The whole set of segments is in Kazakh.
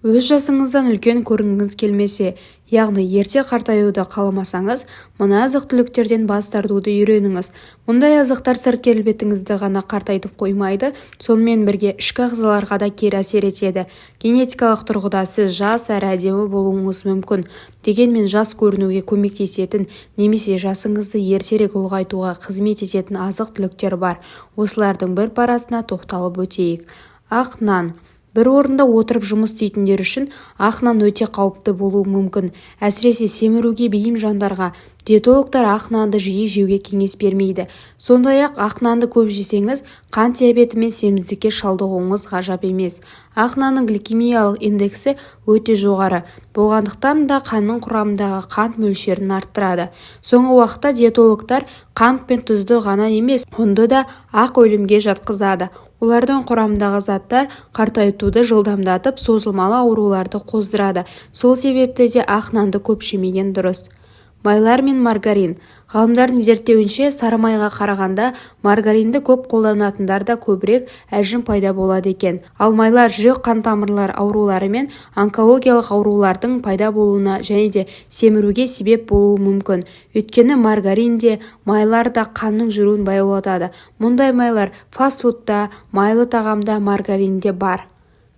Өз жасыңыздан үлкен көрінгіңіз келмесе, яғни ерте қартаюды қаламасаңыз, мына азық-түліктерден бас тартуды үйреніңіз. Мұндай азықтар сырт келбетіңізді ғана қартайтып қоймайды, сонымен бірге ішкі ағзаларға да кері әсер етеді. Генетикалық тұрғыда сіз жас әрі әдемі болуыңыз мүмкін. Дегенмен жас көрінуге көмектесетін немесе жасыңызды ертерек ұлғайтуға қызмет ететін азық-түліктер бар. Осылардың бір парасына тоқталып өтейік. Ақ нан. Бір орында отырып жұмыс істейтіндер үшін ақ нан өте қауіпті болуы мүмкін. Әсіресе семіруге бейім жандарға диетологтар ақ нанды жиі жеуге кеңес бермейді. Сондай-ақ ақ нанды көп жесеңіз, қант диабеті мен семіздікке шалдығуыңыз ғажап емес. Ақ нанның гликемиялық индексі өте жоғары болғандықтан да қанның құрамындағы қант мөлшерін арттырады. Соңғы уақытта диетологтар қант пен тұзды ғана емес, ұнды да ақ өлімге жатқызады. Олардың құрамындағы заттар қартайтуды жылдамдатып, созылмалы ауруларды қоздырады. Сол себепті де ақ нанды көп жемеген дұрыс. Майлар мен маргарин. Ғалымдардың зерттеуінше, сары майға қарағанда маргаринді көп қолданатындарда көбірек әжім пайда болады екен. Ал майлар жүрек қан тамырлар аурулары мен онкологиялық аурулардың пайда болуына және де семіруге себеп болуы мүмкін. Өйткені маргаринде, майлар да қанның жүруін баяулатады. Мұндай майлар фастфудта, майлы тағамда, маргаринде бар.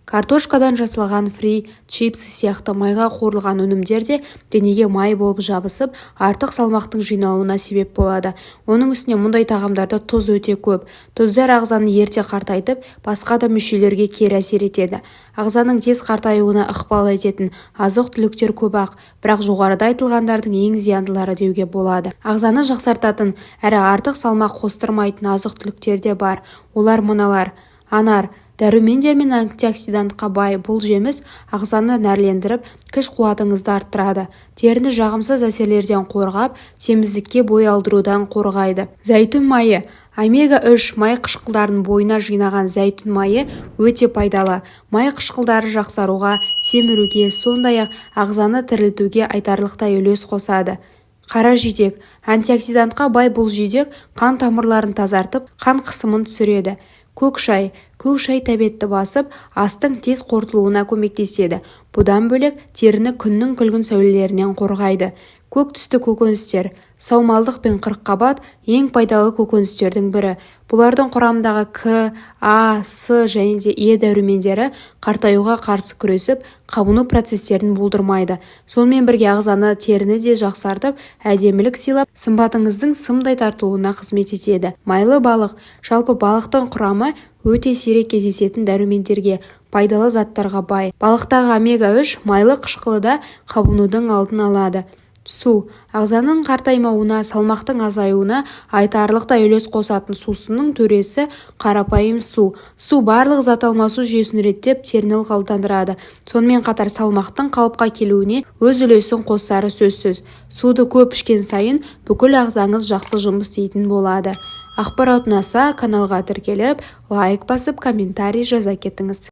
Картошкадан жасалған фри, чипс сияқты майға қуырылған өнімдерде денеге май болып жабысып, артық салмақтың жиналуына себеп болады. Оның үстіне мұндай тағамдарда тұз өте көп. Тұздар ағзаны ерте қартайтып, басқа да мүшелерге кері әсер етеді. Ағзаның тез қартаюына ықпал ететін азық-түліктер көп-ақ, бірақ жоғарыда айтылғандардың ең зияндылары деуге болады. Ағзаны жақсартатын әрі артық салмақ қостырмайтын азық-түліктер де бар. Олар мыналар: анар. Дәрумендер мен антиоксидантқа бай бұл жеміс ағзаны нәрлендіріп, күш-қуатыңызды арттырады. Теріні жағымсыз әсерлерден қорғап, семіздікке бой алдырудан қорғайды. Зәйтүн майы. Омега-3 май қышқылдарын бойына жинаған зәйтүн майы өте пайдалы. Май қышқылдары жақсаруға, семіруге, сондай-ақ ағзаны тірілтуге айтарлықтай үлес қосады. Қара жидек. Антиоксидантқа бай бұл жидек қан тамырларын тазартып, қан қысымын түсіреді. Көк шай. Көк шай тәбетті басып, астың тез қорытылуына көмектеседі. Бұдан бөлек теріні күннің күлгін сәулелерінен қорғайды. Көк түсті көкөністер. Саумалдық пен қырыққабат ең пайдалы көкөністердің бірі. Бұлардың құрамындағы К, А, С және де Е дәрумендері қартаюға қарсы күресіп, қабыну процестерін болдырмайды. Сонымен бірге ағзаны, теріні де жақсартып, әдемілік сыйлап, сымбатыңыздың сымдай тартуына қызмет етеді. Майлы балық. Жалпы балықтың құрамы өте сирек кездесетін дәрумендерге, пайдалы заттарға бай. Балықтағы омега-3 майлы қышқылы қабынудың алдын алады. Су. Ағзаның қартаймауына, салмақтың азаюына айтарлықтай үлес қосатын сусынның төресі қарапайым су. Су барлық зат алмасу жүйесін реттеп, теріні ылғалдандырады. Сонымен қатар салмақтың қалыпқа келуіне өз үлесін қосары сөзсіз. Суды көп ішкен сайын бүкіл ағзаңыз жақсы жұмыс істейтін болады. Ақпарат ұнаса, каналға тіркеліп, лайк басып, комментарий жаза кетіңіз.